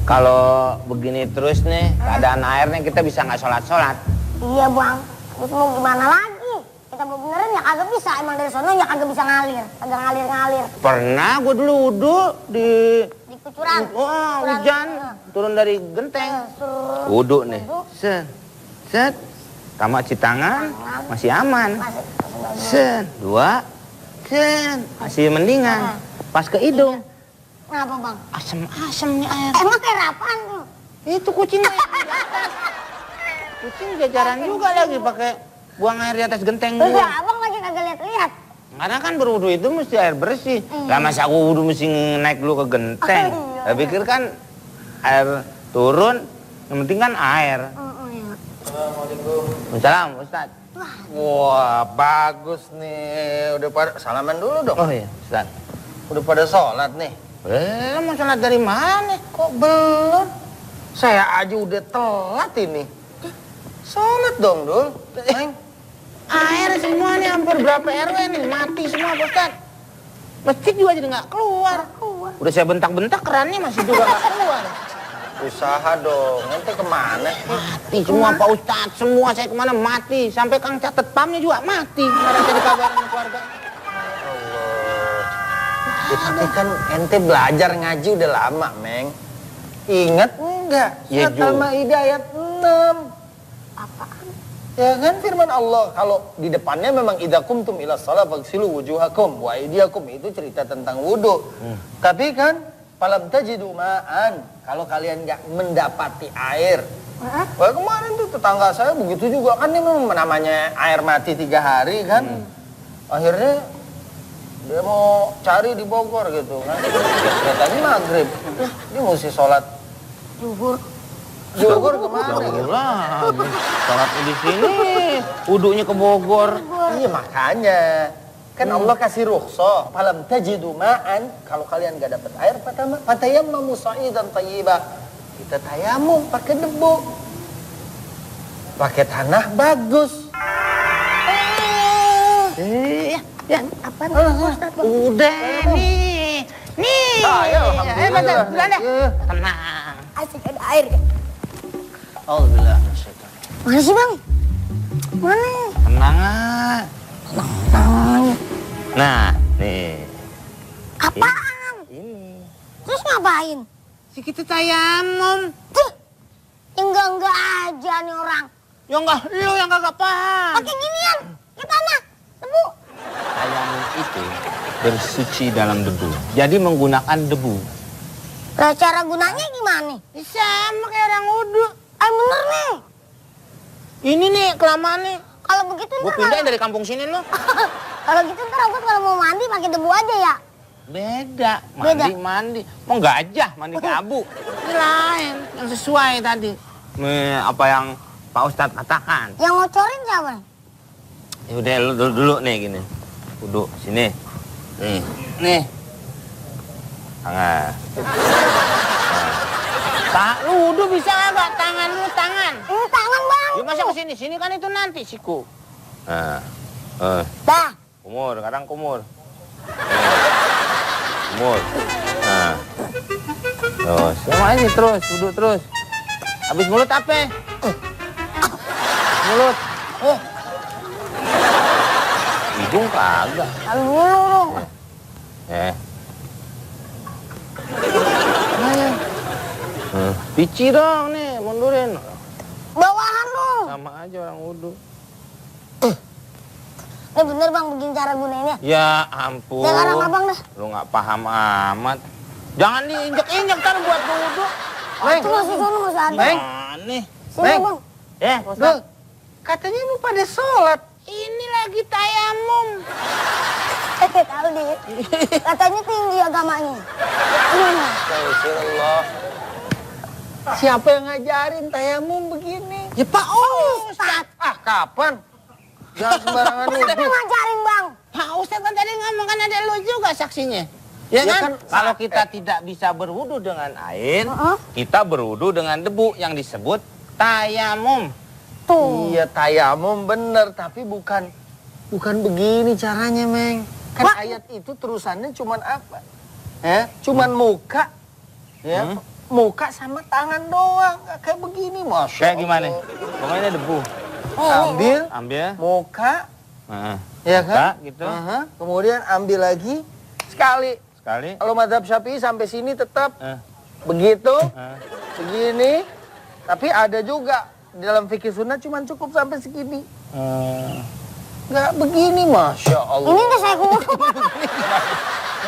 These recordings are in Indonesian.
Kalau begini terus nih, keadaan airnya kita bisa nggak sholat-sholat. Iya bang, terus mau gimana lagi? Kita mau beneran ya kagak bisa, emang dari sono ya kagak bisa ngalir, kagak ngalir-ngalir. Pernah gue dulu wudhu di kucuran. Hujan, turun dari genteng. Wudhu nih, set, set, sama cuci tangan, masih aman. Set, dua, set, masih mendingan. Pas ke hidung. Kenapa bang? Asem-asemnya air. Emang air apaan tuh? Itu kucingnya. Kucing jajaran juga lagi pakai buang air di atas genteng Terus gua. ya abang lagi kagak lihat-lihat. Karena kan berwudu itu mesti air bersih. Lah masa aku wudu mesti naik dulu ke genteng. Saya pikir kan air turun, yang penting kan air. Iya. Assalamualaikum. Waalaikumsalam, Ustaz. Wah, bagus nih. Udah pada salaman dulu dong. Oh iya, Ustaz. Udah pada sholat nih. Mau sholat dari mana? Kok belum? Saya aja udah telat ini. Sholat dong, Dul. Neng. Air semua nih, hampir berapa RW nih, mati semua, Ustaz. Masjid juga jadi nggak keluar. Udah saya bentak-bentak, kerannya masih juga nggak keluar. Usaha dong. Nanti kemana? Mati semua, Pak Ustaz. Semua saya kemana mati. Sampai Kang catet pamnya juga mati. Kemarin saya dikabarin sama keluarga. Ya, tapi kan ente belajar ngaji udah lama, Meng. Ingat enggak? Ya, Surat Al-Maidah ayat 6. Apaan? Ya kan firman Allah, kalau di depannya memang idza qumtum ila shalah faghsilu wujuhakum wa aydiyakum, itu cerita tentang wudu. Tapi kan falam tajidu ma'an, kalau kalian nggak mendapati air. Wah, kemarin tuh tetangga saya begitu juga kan, ini memang namanya air mati 3 hari kan. Akhirnya dia mau cari di Bogor gitu kan. Katanya maghrib. Dia mesti sholat Zuhur. Bogor kemana Jauh gitu. lagi. Sholat di sini, wudunya ke Bogor. Iya makanya. Kan Allah kasih rukhsah. Falam tajidu ma'an. Kalau kalian gak dapat air, fatayammamu sha'idan thayyibah. Kita tayamum pakai debu. Pakai tanah bagus. Ya, Apaan? udah nih. Nih. Ayo, alhamdulillah. Betul, deh. Iya. Tenang. Asik ada air kan? Alhamdulillah. Syaitan. Mana sih bang? Mana? Tenang ah. Tangan. Nah, nih. Apaan? Ini. Terus ngapain? Si kita tayamum. Tuh, enggak aja nih orang. Ya enggak, lu yang kagak paham. Pakai ginian, ke tanah, debu. Tayamum itu bersuci dalam debu. Jadi menggunakan debu. Lah cara gunanya gimana? Sama kayak orang wudu. Bener nih. Ini nih kelamaan nih. Kalau begitu Gue ntar pindahin dari kampung sini lo. kalau gitu ntar aku kalau mau mandi pakai debu aja ya. Beda. Beda. Mandi. Mau gajah mandi ke abu. Ini lain. Yang sesuai tadi. Apa yang Pak Ustadz katakan. Yang ngocorin siapa? Ya udah lu dulu nih gini. Wudu sini. Nih. Nih. Tangan. Tak lu wudu bisa enggak? Tangan lu tangan. Ini tangan bang. Ya masa ke sini? Sini kan itu nanti siku. Nah. Dah. Kumur, kadang kumur. Kumur. Nah. Terus, sama ini terus, duduk terus. Habis mulut apa? Mulut. Hidung kagak. Lalu dulu dong. Pici dong nih, mundurin. Bawahan dong. Sama aja orang wudhu. Ini bener bang begini cara gunainnya. Ya ampun. Sekarang abang dah. Lu nggak paham amat. Jangan diinjek-injek ntar buat wudhu. Meng. Itu masih sono masih ada. Meng. Aneh. Sini Meng. bang. Dul, katanya mau pada sholat. Ini lagi tayamum. Tahu deh. Katanya tinggi agamanya. Astagfirullah. Siapa yang ngajarin tayamum begini? Ya Pak Ustadz. Ah, kapan? Jangan sembarangan Siapa nuduh. ngajarin bang? Pak Ustadz kan tadi ngomong kan ada lu juga saksinya. Ya, Ya kan? kan, Kalau kita tidak bisa berwudu dengan air, kita berwudu dengan debu yang disebut tayamum. Tuh. Iya, tayamum bener, tapi bukan begini caranya, Meng. Kan Wah. ayat itu terusannya cuman apa? Cuman muka, ya, muka sama tangan doang. Nggak kayak begini, Masya Kayak gimana? Allah. Pokoknya debu. Ambil Ambil. muka, Heeh. ya kan? Muka, gitu. Aha. Kemudian ambil lagi sekali. Sekali. Kalau mazhab Syafi'i sampai sini tetap Eh. begitu, Eh. begini. Tapi ada juga di dalam fikih sunnah cuman cukup sampai segini. Nggak begini, Masya Allah. Ini nggak saya kumpul.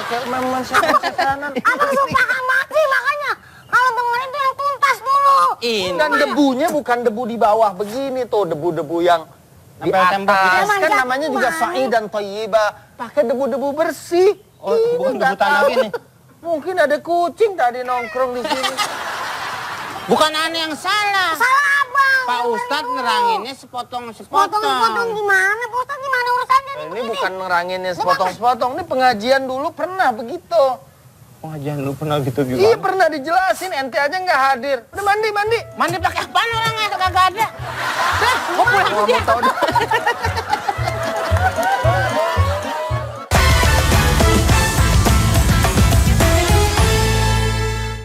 Kayak memang setanan. Abang suka amat sih makanya. Kalau dengerin tuh yang tuntas dulu. Ini. Dan debunya bukan debu di bawah begini tuh, debu-debu yang di Nempel tembok gitu. atas. Emang Kan jatuh namanya juga banget. sa'i dan thayyibah. Pakai debu-debu bersih. Oh, Ini bukan nggak debu tanah tahu. gini. Mungkin ada kucing tadi nongkrong di sini. Bukan aneh yang salah. Salah abang. Pak Ustadz neranginnya sepotong-sepotong. Potong-potong gimana? Pak Ustadz gimana urusannya nih? Ini bukan neranginnya sepotong-sepotong. Ini pengajian dulu pernah begitu. Pengajian lu pernah gitu juga. Iya pernah dijelasin, ente aja nggak hadir. Udah mandi. Mandi pakai apaan orangnya? Kagak ada. Dah, gua pulang Gua aja. mau tahu deh.